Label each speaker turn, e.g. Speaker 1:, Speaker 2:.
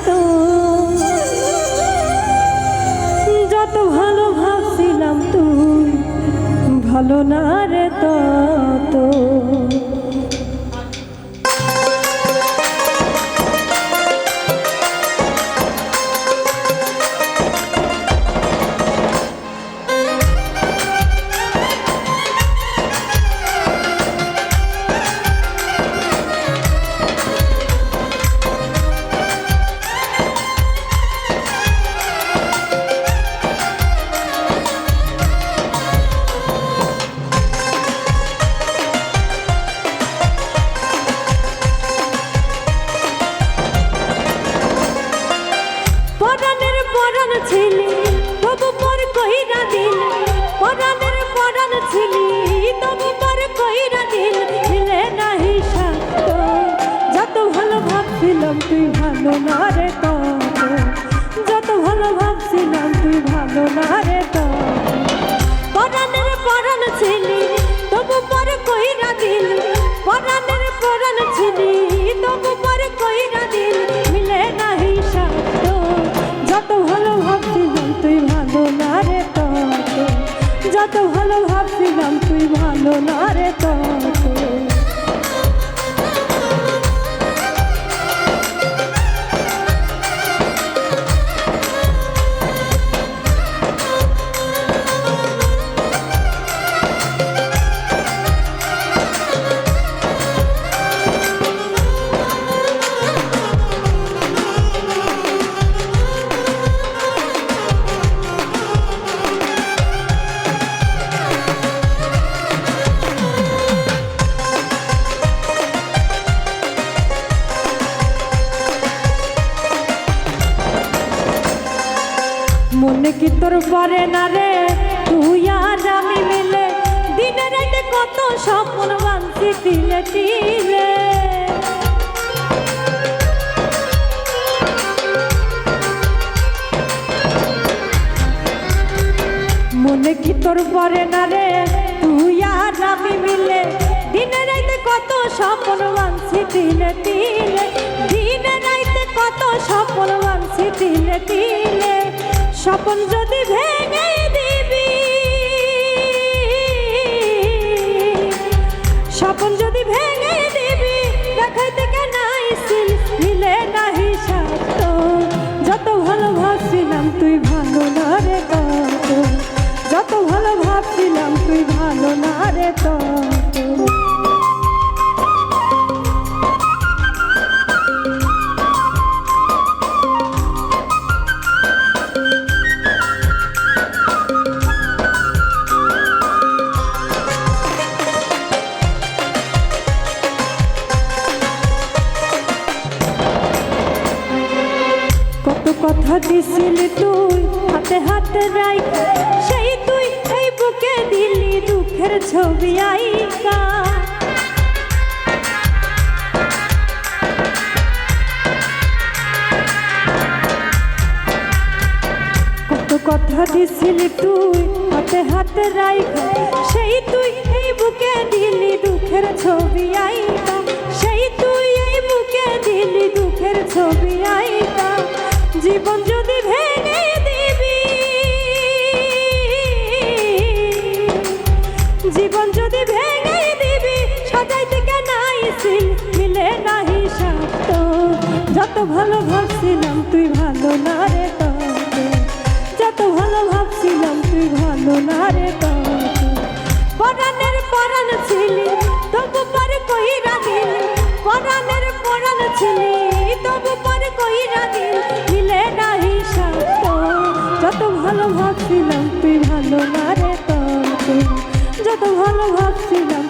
Speaker 1: তো যত ভালো ভাবছিলাম তুই ভালো না রে তত। ছিলি তবু পর কইরা দিল, পরাণের পরাণ ছিলি তবু পর কইরা দিল, মিলে নাহি সাথ যত ভালো ভাবছিলাম তুই ভালো না রে তত, যত ভালো ভাবছিলাম তুই ভালো না রে তত। পরাণের পরাণ ছিলি তবু পর কইরা দিল, পরাণের পরাণ ছিলি তবু পর কইরা দিল, মিলে নাহি সাথ যত ভালো ভাবছিলাম তুই ভালো না রে তত, যত ভালো ভাবছিলাম তুই ভালো না রে তত। মনে কি তোর পরে না রে তুই আর আমি মিলে, দিনে রাতে কত স্বপ্ন বাঁধছি তিলে তিলে। মনে কি তোর পরে না রে তুই আর আমি মিলে, দিনে রাতে কত স্বপ্ন বাঁধছি তিলে তিলে, দিনে রাতে কত স্বপ্ন বাঁধছি তিলে তিলে। স্বপ্ন যদি ভেঙে দিবি, স্বপ্ন যদি ভেঙে দিবি, দেখাইতে কেন আইছিল মিলে নাহি সাথ যত ভালো ভাবছিলাম তুই ভালো না রে তত, যত ভালো ভাবছিলাম তুই ভালো না রে তত। কত কথা দিছিলি তুই হাতে হাতে রাইখা, সেই তুই এই বুকে দিলি দুঃখের ছবি আইকা। কত কথা দিছিলি তুই হাতে হাতে রাইখা, সেই তুই এই বুকে দিলি দুঃখের ছবি আইকা, সেই তুই এই বুকে দিলি দুঃখের ছবি আইকা। জীবন যদি ভেঙে দিবি, জীবন যদি ভেঙে দিবি, সাজাইতে কেন আইছিল মিলে নাহি সাথ যত ভালো ভাবছিলাম তুই ভালো না রে তত, যত ভালো ভাবছিলাম তুই ভালো না রে তত। পরাণের পরাণ ছিলি তবু পর কইরা দিল, পরাণের পরাণ ছিলি তবু পর কইরা দিল, মিলে নাহি সাথ যত ভালো ভাবছিলাম তুই ভালো না রে তত, যত ভালো ভাবছিলাম